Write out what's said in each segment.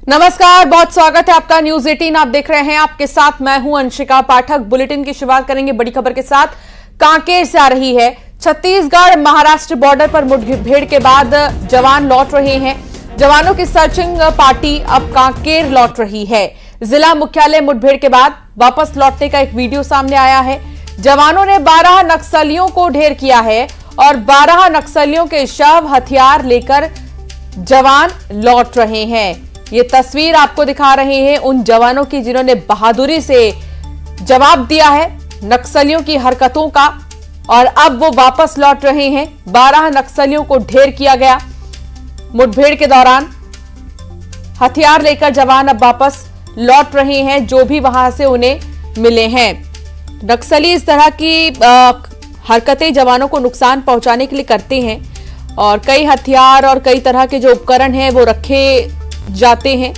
नमस्कार, बहुत स्वागत है आपका न्यूज 18 आप देख रहे हैं। आपके साथ मैं हूं अंशिका पाठक। बुलेटिन की शुरुआत करेंगे बड़ी खबर के साथ। कांकेर से आ रही है। छत्तीसगढ़ महाराष्ट्र बॉर्डर पर मुठभेड़ के बाद जवान लौट रहे हैं। जवानों की सर्चिंग पार्टी अब कांकेर लौट रही है। जिला मुख्यालय मुठभेड़ के बाद वापस लौटने का एक वीडियो सामने आया है। जवानों ने 12 नक्सलियों को ढेर किया है और 12 नक्सलियों के शव हथियार लेकर जवान लौट रहे हैं। ये तस्वीर आपको दिखा रहे हैं उन जवानों की जिन्होंने बहादुरी से जवाब दिया है नक्सलियों की हरकतों का, और अब वो वापस लौट रहे हैं। 12 नक्सलियों को ढेर किया गया मुठभेड़ के दौरान। हथियार लेकर जवान अब वापस लौट रहे हैं जो भी वहां से उन्हें मिले हैं। नक्सली इस तरह की हरकतें जवानों को नुकसान पहुंचाने के लिए करते हैं और कई हथियार और कई तरह के जो उपकरण हैं वो रखे जाते हैं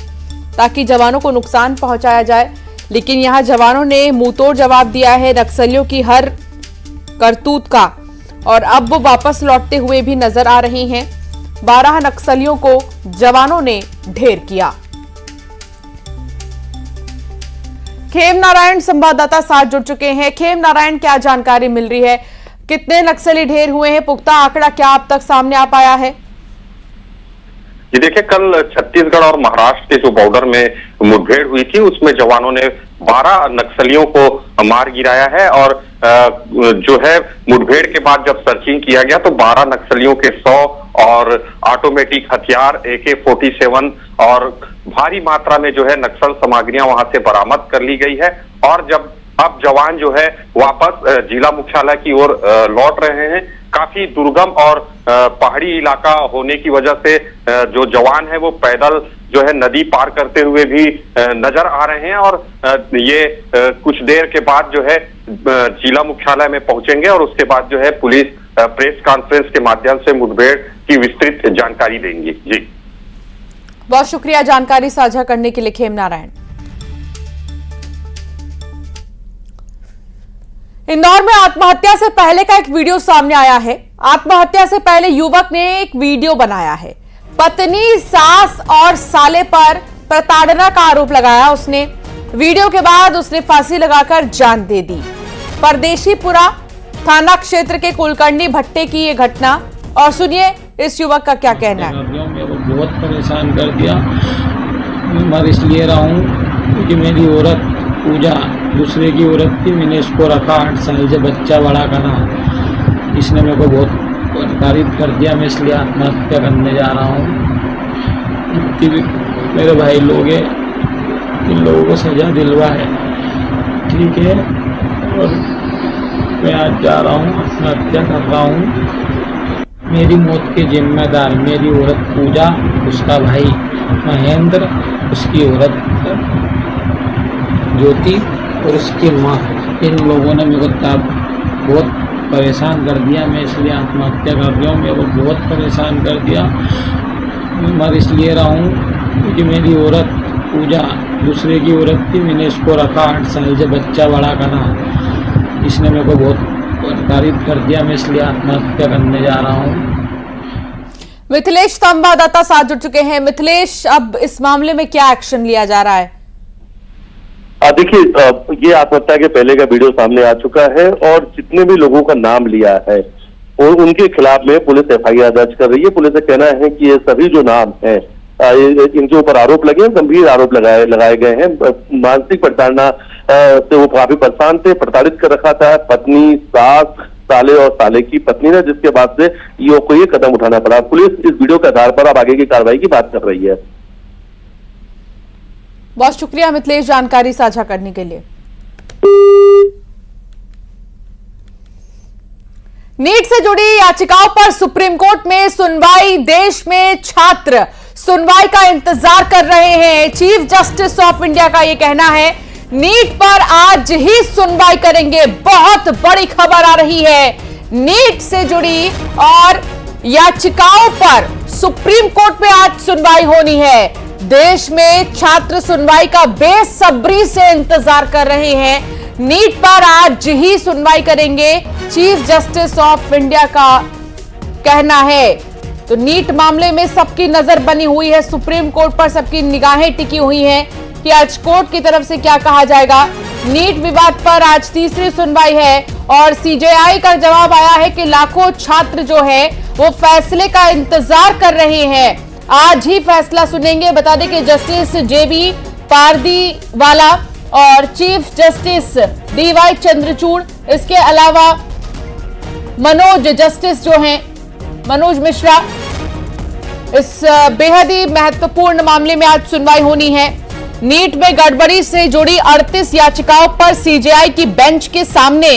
ताकि जवानों को नुकसान पहुंचाया जाए। लेकिन यहां जवानों ने मुंहतोड़ जवाब दिया है नक्सलियों की हर करतूत का, और अब वो वापस लौटते हुए भी नजर आ रही हैं। 12 नक्सलियों को जवानों ने ढेर किया। खेम नारायण संवाददाता साथ जुड़ चुके हैं। खेम नारायण, क्या जानकारी मिल रही है? कितने नक्सली ढेर हुए हैं? पुख्ता आंकड़ा क्या अब तक सामने आ पाया है? ये देखिए, कल छत्तीसगढ़ और महाराष्ट्र के जो बॉर्डर में मुठभेड़ हुई थी उसमें जवानों ने 12 नक्सलियों को मार गिराया है। और जो है मुठभेड़ के बाद जब सर्चिंग किया गया तो 12 नक्सलियों के 100 और ऑटोमेटिक हथियार AK-47 और भारी मात्रा में जो है नक्सल सामग्रियां वहां से बरामद कर ली गई है। और जब अब जवान जो है वापस जिला मुख्यालय की ओर लौट रहे हैं। काफी दुर्गम और पहाड़ी इलाका होने की वजह से जो जवान है वो पैदल जो है नदी पार करते हुए भी नजर आ रहे हैं। और ये कुछ देर के बाद जो है जिला मुख्यालय में पहुंचेंगे और उसके बाद जो है पुलिस प्रेस कॉन्फ्रेंस के माध्यम से मुठभेड़ की विस्तृत जानकारी देंगी। जी, बहुत शुक्रिया जानकारी साझा करने के लिए खेम नारायण। इंदौर में आत्महत्या से पहले का एक वीडियो सामने आया है। आत्महत्या से पहले युवक ने एक वीडियो बनाया है। पत्नी, सास और साले पर प्रताड़ना का आरोप लगाया उसने। वीडियो के बाद उसने फांसी लगाकर जान दे दी। परदेशीपुरा थाना क्षेत्र के कुलकर्णी भट्टे की यह घटना, और सुनिए इस युवक का क्या कहना है। बहुत परेशान कर दिया। मैं इसलिए रहा हूँ क्योंकि मेरी औरत पूजा दूसरे की औरत थी। मैंने इसको रखा 8 साल से, बच्चा बड़ा करा। इसने मेरे को बहुत प्रताड़ित कर दिया। मैं इसलिए आत्महत्या करने जा रहा हूँ। मेरे भाई लोग हैं, इन लोगों को सजा दिलवा है, ठीक है। और मैं आज जा रहा हूँ, आत्महत्या कर रहा हूँ। मेरी मौत के जिम्मेदार मेरी औरत पूजा, उसका भाई महेंद्र, उसकी औरत ज्योति और उसकी माँ। इन लोगों ने मेरे को बहुत परेशान कर दिया। मैं इसलिए आत्महत्या कर रहा हूँ। मेरे को बहुत परेशान कर दिया। मैं इसलिए रहा हूँ क्योंकि मेरी औरत पूजा दूसरे की औरत थी। मैंने इसको रखा 8 साल से, बच्चा बड़ा करा। इसने मेरे को बहुत प्रताड़ित कर दिया। मैं इसलिए आत्महत्या करने जा रहा हूँ। मिथिलेश संवाददाता साथ जुड़ चुके हैं। मिथिलेश, अब इस मामले में क्या एक्शन लिया जा रहा है? देखिए, ये आत्महत्या के पहले का वीडियो सामने आ चुका है और जितने भी लोगों का नाम लिया है और उनके खिलाफ में पुलिस FIR दर्ज कर रही है। पुलिस का कहना है कि ये सभी जो नाम है इनके ऊपर आरोप लगे हैं, गंभीर आरोप लगाए गए हैं। मानसिक प्रताड़ना से वो काफी परेशान थे, प्रताड़ित कर रखा था पत्नी, सास, साले और साले की पत्नी ने, जिसके बाद से ये कदम उठाना पड़ा। पुलिस इस वीडियो के आधार पर अब आगे की कार्रवाई की बात कर रही है। बहुत शुक्रिया मिथिलेश जानकारी साझा करने के लिए। नीट से जुड़ी याचिकाओं पर सुप्रीम कोर्ट में सुनवाई। देश में छात्र सुनवाई का इंतजार कर रहे हैं। चीफ जस्टिस ऑफ इंडिया का यह कहना है नीट पर आज ही सुनवाई करेंगे। बहुत बड़ी खबर आ रही है नीट से जुड़ी और याचिकाओं पर सुप्रीम कोर्ट में आज सुनवाई होनी है। देश में छात्र सुनवाई का बेसब्री से इंतजार कर रहे हैं। नीट पर आज ही सुनवाई करेंगे, चीफ जस्टिस ऑफ इंडिया का कहना है। तो नीट मामले में सबकी नजर बनी हुई है, सुप्रीम कोर्ट पर सबकी निगाहें टिकी हुई हैं कि आज कोर्ट की तरफ से क्या कहा जाएगा। नीट विवाद पर आज तीसरी सुनवाई है और सीजेआई का जवाब आया है कि लाखों छात्र जो है वो फैसले का इंतजार कर रहे हैं, आज ही फैसला सुनेंगे। बता दें कि जस्टिस जेबी पारदीवाला और चीफ जस्टिस डीवाई चंद्रचूड़, इसके अलावा मनोज जस्टिस जो हैं मनोज मिश्रा, इस बेहद ही महत्वपूर्ण मामले में आज सुनवाई होनी है। नीट में गड़बड़ी से जुड़ी 38 याचिकाओं पर सीजेआई की बेंच के सामने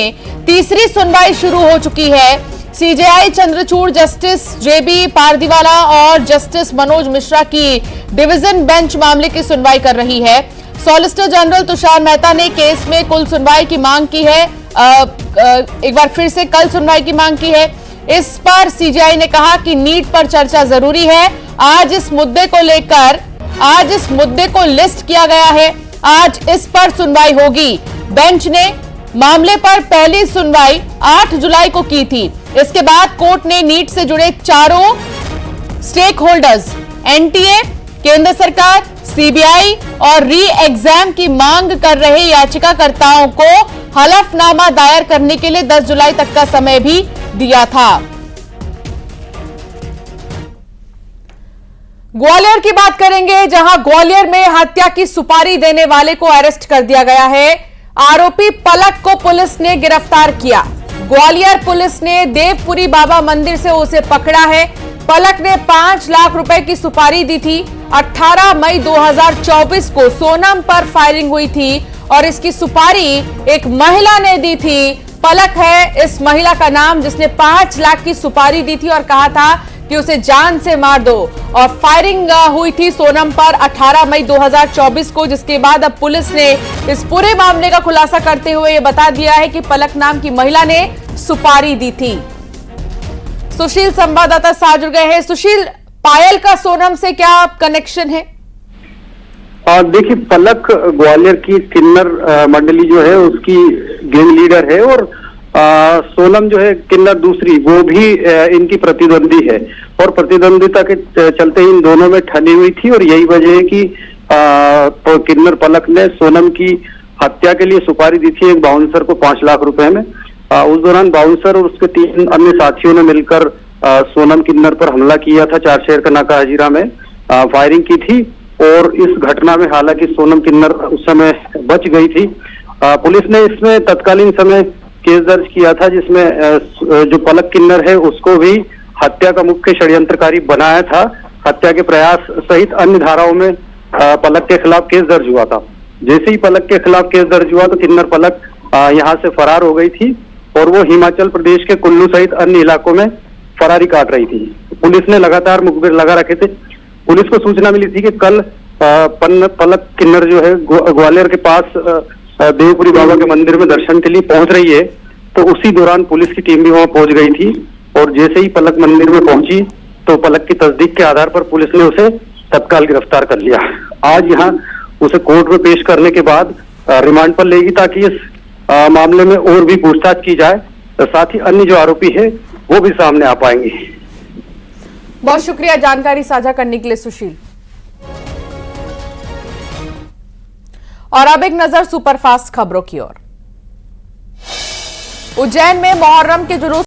तीसरी सुनवाई शुरू हो चुकी है। सीजेआई चंद्रचूड़, जस्टिस जेबी पारदीवाला और जस्टिस मनोज मिश्रा की डिवीजन बेंच मामले की सुनवाई कर रही है। सॉलिसिटर जनरल तुषार मेहता ने केस में कुल सुनवाई की मांग की है, एक बार फिर से कल सुनवाई की मांग की है। इस पर सीजेआई ने कहा कि नीट पर चर्चा जरूरी है, आज इस मुद्दे को लिस्ट किया गया है, आज इस पर सुनवाई होगी। बेंच ने मामले पर पहली सुनवाई 8 जुलाई को की थी। इसके बाद कोर्ट ने नीट से जुड़े चारों स्टेक होल्डर्स, एनटीए, केंद्र सरकार, सीबीआई और री एग्जाम की मांग कर रहे याचिकाकर्ताओं को हलफनामा दायर करने के लिए 10 जुलाई तक का समय भी दिया था। ग्वालियर की बात करेंगे, जहां ग्वालियर में हत्या की सुपारी देने वाले को अरेस्ट कर दिया गया है। आरोपी पलक को पुलिस ने गिरफ्तार किया। ग्वालियर पुलिस ने देवपुरी बाबा मंदिर से उसे पकड़ा है। पलक ने 5 लाख रुपए की सुपारी दी थी। 18 मई 2024 को सोनम पर फायरिंग हुई थी और इसकी सुपारी एक महिला ने दी थी। पलक है इस महिला का नाम, जिसने 5 लाख की सुपारी दी थी और कहा था कि उसे जान से मार दो। और फायरिंग हुई थी सोनम पर 18 मई 2024 को, जिसके बाद अब पुलिस ने इस पूरे मामले का खुलासा करते हुए यह बता दिया है कि पलक नाम की महिला ने सुपारी दी थी। सुशील संवाददाता साथ जुड़ गए हैं। सुशील, पायल का सोनम से क्या कनेक्शन है? देखिए, पलक ग्वालियर की किन्नर मंडली जो है उसकी गैंग लीडर है और सोनम जो है किन्नर दूसरी, वो भी इनकी प्रतिद्वंदी है और प्रतिद्वंदिता के चलते इन दोनों में ठनी हुई थी और यही वजह है कि किन्नर पलक ने सोनम की हत्या के लिए सुपारी दी थी एक बाउंसर को 5 लाख रुपए में। उस दौरान बाउंसर और उसके 3 अन्य साथियों ने मिलकर सोनम किन्नर पर हमला किया था। 4 शेर का नाका हजीरा में फायरिंग की थी और इस घटना में हालांकि सोनम किन्नर उस समय बच गई थी। पुलिस ने इसमें तत्कालीन समय केस दर्ज किया था, जिसमें जो पलक किन्नर है उसको भी हत्या का मुख्य षड्यंत्रकारी बनाया था। हत्या के प्रयास सहित अन्य धाराओं में पलक के खिलाफ केस दर्ज हुआ था। जैसे ही पलक के खिलाफ केस दर्ज हुआ तो किन्नर पलक यहाँ से फरार हो गई थी और वो हिमाचल प्रदेश के कुल्लू सहित अन्य इलाकों में फरारी काट रही थी। पुलिस ने लगातार मुखबिर लगा रखे थे। पुलिस को सूचना मिली थी कि कल पलक किन्नर जो है ग्वालियर के पास देवपुरी बाबा के मंदिर में दर्शन के लिए पहुंच रही है, तो उसी दौरान पुलिस की टीम भी वहां पहुंच गई थी और जैसे ही पलक मंदिर में पहुंची तो पलक की तस्दीक के आधार पर पुलिस ने उसे तत्काल गिरफ्तार कर लिया। आज यहाँ उसे कोर्ट में पेश करने के बाद रिमांड पर लेगी ताकि इस मामले में और भी पूछताछ की जाए, तो साथ ही अन्य जो आरोपी है वो भी सामने आ पाएंगे। बहुत शुक्रिया जानकारी साझा करने के लिए सुशील। और अब एक नजर सुपरफास्ट खबरों की ओर। उज्जैन में मुहर्रम के जुलूस